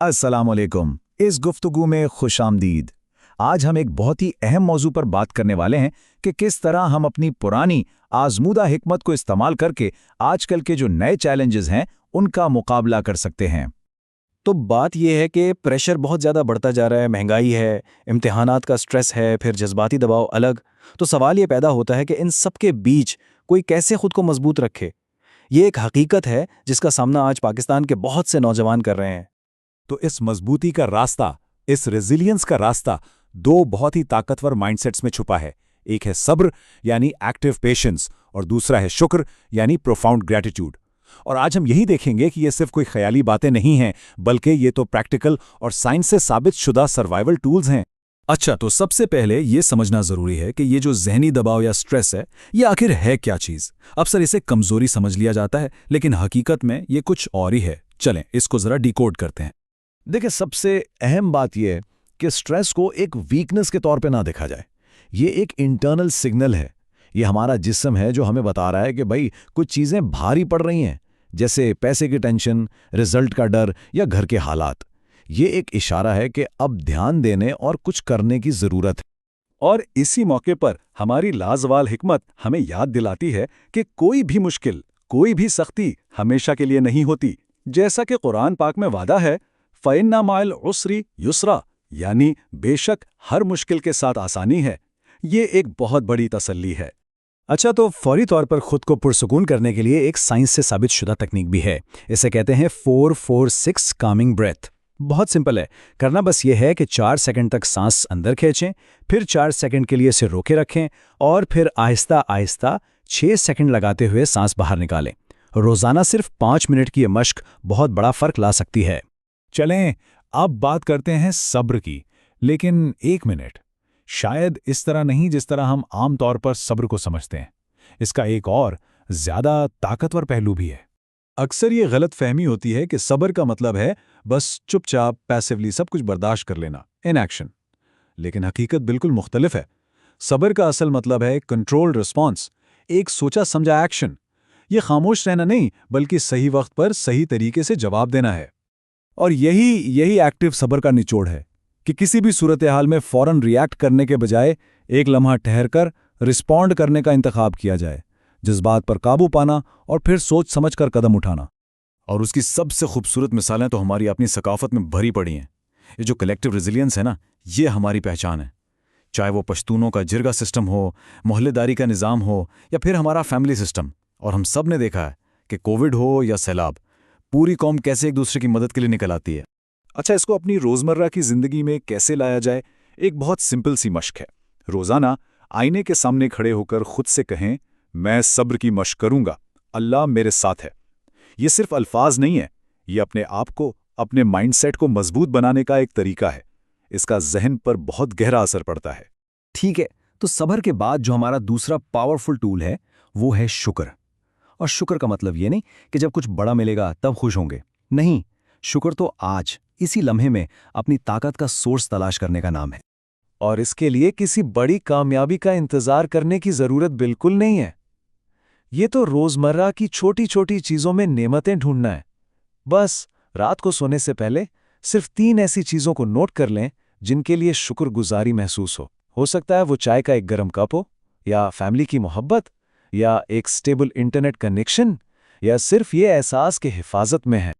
السلام علیکم، اس گفتگو میں خوش آمدید۔ آج ہم ایک بہت ہی اہم موضوع پر بات کرنے والے ہیں کہ کس طرح ہم اپنی پرانی آزمودہ حکمت کو استعمال کر کے آج کل کے جو نئے چیلنجز ہیں ان کا مقابلہ کر سکتے ہیں۔ تو بات یہ ہے کہ پریشر بہت زیادہ بڑھتا جا رہا ہے، مہنگائی ہے، امتحانات کا سٹریس ہے، پھر جذباتی دباؤ الگ۔ تو سوال یہ پیدا ہوتا ہے کہ ان سب کے بیچ کوئی کیسے خود کو مضبوط رکھے؟ یہ ایک حقیقت ہے جس کا سامنا آج پاکستان کے بہت سے نوجوان کر رہے ہیں۔ تو اس مضبوطی کا راستہ، اس ریزیلینس کا راستہ دو بہت ہی طاقتور مائنڈ سیٹس میں چھپا ہے۔ ایک ہے صبر یعنی ایکٹیو پیشنس، اور دوسرا ہے شکر یعنی پروفاؤنڈ گریٹیٹیوڈ۔ اور آج ہم یہی دیکھیں گے کہ یہ صرف کوئی خیالی باتیں نہیں ہیں، بلکہ یہ تو پریکٹیکل اور سائنس سے ثابت شدہ سروائیول ٹولز ہیں۔ اچھا، تو سب سے پہلے یہ سمجھنا ضروری ہے کہ یہ جو ذہنی دباؤ یا سٹریس ہے، یہ آخر ہے کیا چیز؟ اکثر اسے کمزوری سمجھ لیا جاتا ہے، لیکن حقیقت میں یہ کچھ اور ہی ہے۔ چلیں اس کو ذرا ڈیکوڈ کرتے ہیں۔ دیکھیں، سب سے اہم بات یہ ہے کہ سٹریس کو ایک ویکنس کے طور پہ نہ دیکھا جائے۔ یہ ایک انٹرنل سگنل ہے۔ یہ ہمارا جسم ہے جو ہمیں بتا رہا ہے کہ بھائی کچھ چیزیں بھاری پڑ رہی ہیں، جیسے پیسے کی ٹینشن، رزلٹ کا ڈر یا گھر کے حالات۔ یہ ایک اشارہ ہے کہ اب دھیان دینے اور کچھ کرنے کی ضرورت ہے۔ اور اسی موقع پر ہماری لازوال حکمت ہمیں یاد دلاتی ہے کہ کوئی بھی مشکل، کوئی بھی سختی ہمیشہ کے لیے نہیں ہوتی۔ جیسا کہ قرآن پاک میں وعدہ ہے، فَإِنَّ مَعَ الْعُسْرِ يُسْرًا، یعنی بے شک ہر مشکل کے ساتھ آسانی ہے۔ یہ ایک بہت بڑی تسلی ہے۔ اچھا، تو فوری طور پر خود کو پرسکون کرنے کے لیے ایک سائنس سے ثابت شدہ تکنیک بھی ہے۔ اسے کہتے ہیں 4-4-6 کامنگ بریتھ۔ بہت سمپل ہے، کرنا بس یہ ہے کہ 4 سیکنڈ تک سانس اندر کھینچیں، پھر 4 سیکنڈ کے لیے اسے روکے رکھیں، اور پھر آہستہ آہستہ 6 سیکنڈ لگاتے ہوئے سانس باہر نکالیں۔ روزانہ صرف 5 منٹ کی یہ مشق بہت بڑا فرق لا سکتی ہے۔ چلیں اب بات کرتے ہیں صبر کی، لیکن ایک منٹ، شاید اس طرح نہیں جس طرح ہم عام طور پر صبر کو سمجھتے ہیں۔ اس کا ایک اور زیادہ طاقتور پہلو بھی ہے۔ اکثر یہ غلط فہمی ہوتی ہے کہ صبر کا مطلب ہے بس چپ چاپ پیسیولی سب کچھ برداشت کر لینا، ان ایکشن۔ لیکن حقیقت بالکل مختلف ہے۔ صبر کا اصل مطلب ہے کنٹرول رسپانس، ایک سوچا سمجھا ایکشن۔ یہ خاموش رہنا نہیں، بلکہ صحیح وقت پر صحیح طریقے سے جواب دینا ہے۔ اور یہی ایکٹیو صبر کا نچوڑ ہے کہ کسی بھی صورتحال میں فوراً ریئیکٹ کرنے کے بجائے ایک لمحہ ٹھہر کر رسپونڈ کرنے کا انتخاب کیا جائے، جذبات پر قابو پانا اور پھر سوچ سمجھ کر قدم اٹھانا۔ اور اس کی سب سے خوبصورت مثالیں تو ہماری اپنی ثقافت میں بھری پڑی ہیں۔ یہ جو کلیکٹیو ریزیلینس ہے نا، یہ ہماری پہچان ہے۔ چاہے وہ پشتونوں کا جرگہ سسٹم ہو، محلے داری کا نظام ہو، یا پھر ہمارا فیملی سسٹم۔ اور ہم سب نے دیکھا ہے کہ کووڈ ہو یا سیلاب، پوری قوم کیسے ایک دوسرے کی مدد کے لیے نکل آتی ہے۔ اچھا، اس کو اپنی روزمرہ کی زندگی میں کیسے لایا جائے؟ ایک بہت سمپل سی مشق ہے۔ روزانہ آئینے کے سامنے کھڑے ہو کر خود سے کہیں، میں صبر کی مشق کروں گا، اللہ میرے ساتھ ہے۔ یہ صرف الفاظ نہیں ہے، یہ اپنے آپ کو، اپنے مائنڈ سیٹ کو مضبوط بنانے کا ایک طریقہ ہے۔ اس کا ذہن پر بہت گہرا اثر پڑتا ہے۔ ٹھیک ہے، تو صبر کے بعد جو ہمارا دوسرا پاورفل ٹول ہے وہ ہے شکر۔ اور شکر کا مطلب یہ نہیں کہ جب کچھ بڑا ملے گا تب خوش ہوں گے، نہیں، شکر تو آج اسی لمحے میں اپنی طاقت کا سورس تلاش کرنے کا نام ہے۔ اور اس کے لیے کسی بڑی کامیابی کا انتظار کرنے کی ضرورت بالکل نہیں ہے۔ یہ تو روزمرہ کی چھوٹی چھوٹی چیزوں میں نعمتیں ڈھونڈنا ہے۔ بس رات کو سونے سے پہلے صرف 3 ایسی چیزوں کو نوٹ کر لیں جن کے لیے شکر گزاری محسوس ہو سکتا ہے وہ چائے کا ایک گرم کپ ہو، یا فیملی کی محبت، یا ایک سٹیبل انٹرنیٹ کنیکشن، یا صرف یہ احساس کہ حفاظت میں ہے۔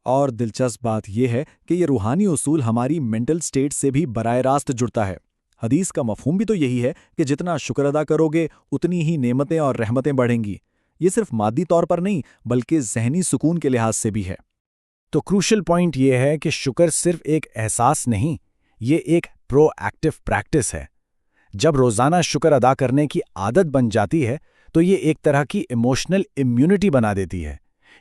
اور دلچسپ بات یہ ہے کہ یہ روحانی اصول ہماری مینٹل سٹیٹ سے بھی براہ راست جڑتا ہے۔ حدیث کا مفہوم بھی تو یہی ہے کہ جتنا شکر ادا کرو گے اتنی ہی نعمتیں اور رحمتیں بڑھیں گی۔ یہ صرف مادی طور پر نہیں بلکہ ذہنی سکون کے لحاظ سے بھی ہے۔ تو کروشل پوائنٹ یہ ہے کہ شکر صرف ایک احساس نہیں، یہ ایک پرو ایکٹیو پریکٹس ہے۔ جب روزانہ شکر ادا کرنے کی عادت بن جاتی ہے تو یہ ایک طرح کی ایموشنل امیونٹی بنا دیتی ہے۔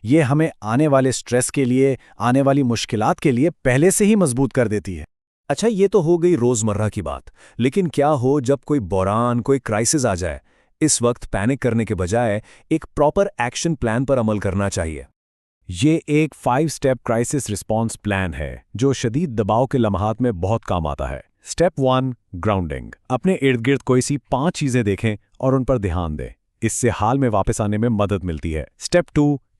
یہ ہمیں آنے والے سٹریس کے لیے، آنے والی مشکلات کے لیے پہلے سے ہی مضبوط کر دیتی ہے۔ اچھا، یہ تو ہو گئی روزمرہ کی بات، لیکن کیا ہو جب کوئی بحران، کوئی کرائسس آ جائے؟ اس وقت پینک کرنے کے بجائے ایک پراپر ایکشن پلان پر عمل کرنا چاہیے۔ یہ ایک 5 سٹیپ کرائسس رسپانس پلان ہے جو شدید دباؤ کے لمحات میں بہت کام آتا ہے۔ Step 1، grounding. اپنے ارد گرد کوئی سی 5 چیزیں دیکھیں اور ان پر دھیان دیں۔ اس سے حال میں واپس آنے میں مدد ملتی ہے۔ سٹیپ 2،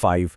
5